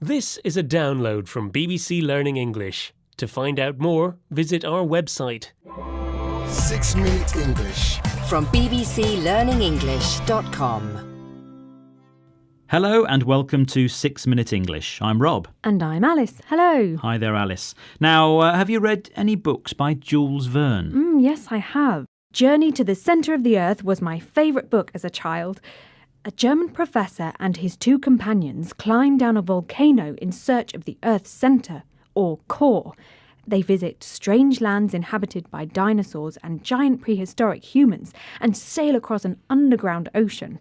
This is a download from BBC Learning English. To find out more, visit our website. 6 Minute English from bbclearningenglish.com. Hello and welcome to 6 Minute English. I'm Rob. And I'm Alice. Hello. Hi there, Alice. Now, have you read any books by Jules Verne? Yes, I have. Journey to the Centre of the Earth was my favourite book as a child. A German professor and his two companions climb down a volcano in search of the Earth's centre, or core. They visit strange lands inhabited by dinosaurs and giant prehistoric humans and sail across an underground ocean.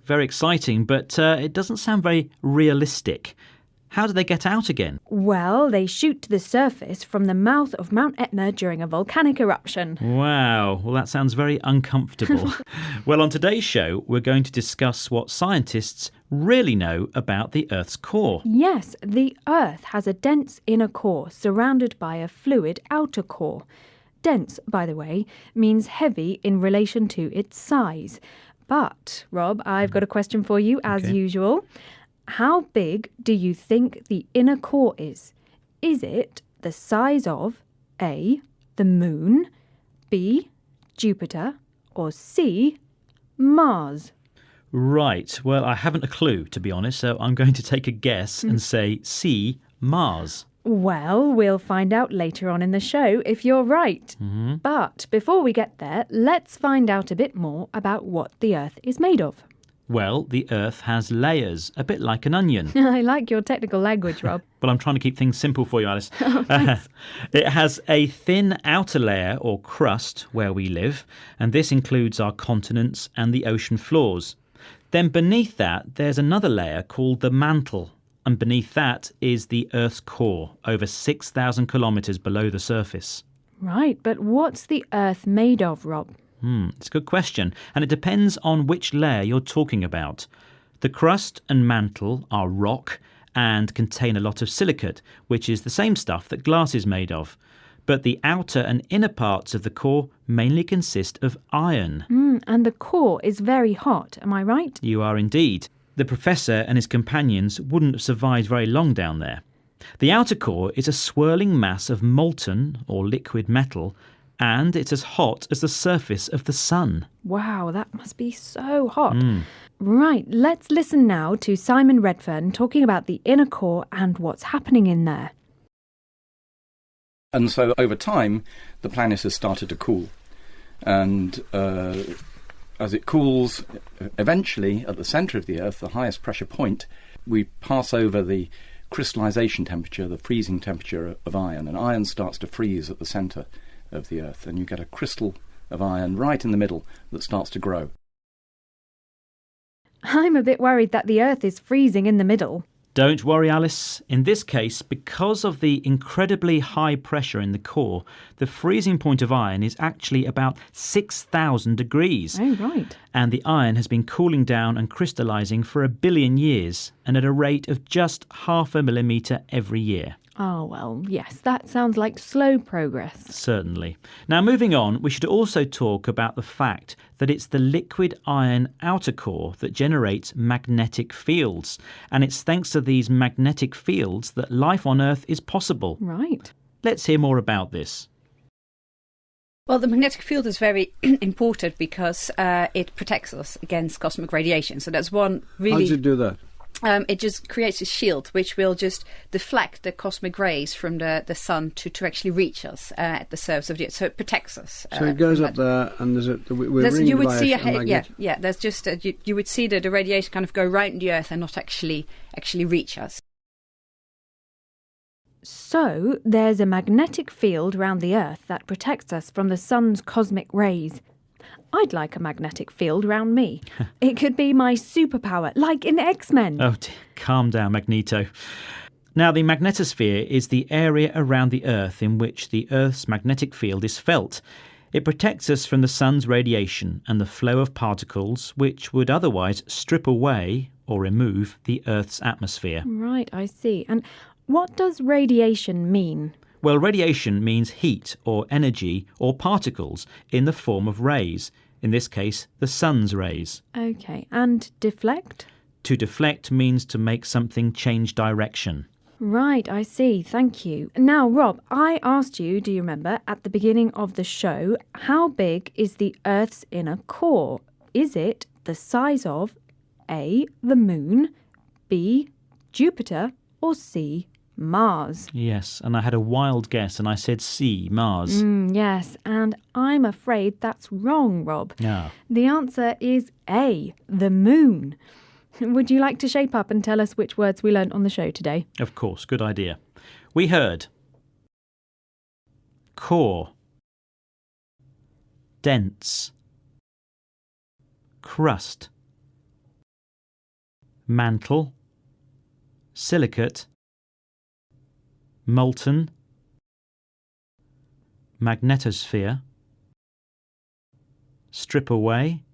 Very exciting, but it doesn't sound very realistic. How do they get out again? Well, they shoot to the surface from the mouth of Mount Etna during a volcanic eruption. Wow, well that sounds very uncomfortable. Well, on today's show, we're going to discuss what scientists really know about the Earth's core. Yes, the Earth has a dense inner core surrounded by a fluid outer core. Dense, by the way, means heavy in relation to its size. But, Rob, I've got a question for you, as usual. How big do you think the inner core is? Is it the size of A, the Moon, B, Jupiter, or C, Mars? Right, well, I haven't a clue, to be honest, so I'm going to take a guess and say C, Mars. Well, we'll find out later on in the show if you're right. But before we get there, let's find out a bit more about what the Earth is made of. Well, the Earth has layers, a bit like an onion. I like your technical language, Rob. Well, I'm trying to keep things simple for you, Alice. Thanks. It has a thin outer layer, or crust, where we live, and this includes our continents and the ocean floors. Then beneath that, there's another layer called the mantle, and beneath that is the Earth's core, over 6,000 kilometres below the surface. Right, but what's the Earth made of, Rob? It's a good question, and it depends on which layer you're talking about. The crust and mantle are rock and contain a lot of silicate, which is the same stuff that glass is made of. But the outer and inner parts of the core mainly consist of iron. And the core is very hot, am I right? You are indeed. The professor and his companions wouldn't have survived very long down there. The outer core is a swirling mass of molten or liquid metal, and it's as hot as the surface of the sun. Wow, that must be so hot. Right, let's listen now to Simon Redfern talking about the inner core and what's happening in there. And so over time, the planet has started to cool. And as it cools, eventually, at the centre of the Earth, the highest pressure point, we pass over the crystallisation temperature, the freezing temperature of iron. And iron starts to freeze at the centre of the Earth, and you get a crystal of iron right in the middle that starts to grow. I'm a bit worried that the Earth is freezing in the middle. Don't worry, Alice. In this case, because of the incredibly high pressure in the core, the freezing point of iron is actually about 6,000 degrees. Oh, right. And the iron has been cooling down and crystallising for 1 billion years, and at a rate of just 0.5 millimetre every year. Oh, well, yes, that sounds like slow progress. Certainly. Now, moving on, we should also talk about the fact that it's the liquid iron outer core that generates magnetic fields. And it's thanks to these magnetic fields that life on Earth is possible. Right. Let's hear more about this. Well, the magnetic field is very important because it protects us against cosmic radiation. So that's one really... How does it do that? It just creates a shield which will just deflect the cosmic rays from the sun to actually reach us at the surface of the Earth. So it protects us. So it goes up there, and we're ringed by a magnet. Yeah. There's just you would see the radiation kind of go round the Earth and not actually reach us. So there's a magnetic field around the Earth that protects us from the sun's cosmic rays. I'd like a magnetic field around me. It could be my superpower, like in X-Men. Oh, dear. Calm down, Magneto. Now, the magnetosphere is the area around the Earth in which the Earth's magnetic field is felt. It protects us from the sun's radiation and the flow of particles which would otherwise strip away or remove the Earth's atmosphere. Right, I see. And what does radiation mean? Well, radiation means heat or energy or particles in the form of rays, in this case, the sun's rays. OK, and deflect? To deflect means to make something change direction. Right, I see. Thank you. Now, Rob, I asked you, do you remember, at the beginning of the show, how big is the Earth's inner core? Is it the size of A, the moon, B, Jupiter, or C, Mars? Yes, and I had a wild guess and I said C, Mars. Yes, and I'm afraid that's wrong, Rob. Ah. The answer is A, the moon. Would you like to shape up and tell us which words we learnt on the show today? Of course, good idea. We heard core, dense, crust, mantle, silicate, molten, magnetosphere, strip away,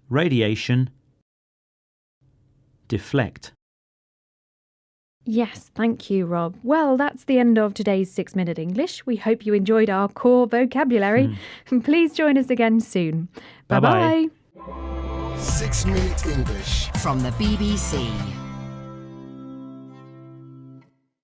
radiation, deflect. Yes, thank you, Rob. Well, that's the end of today's 6-Minute English. We hope you enjoyed our core vocabulary. Please join us again soon. Bye-bye. Bye-bye. 6-Minute English from the BBC.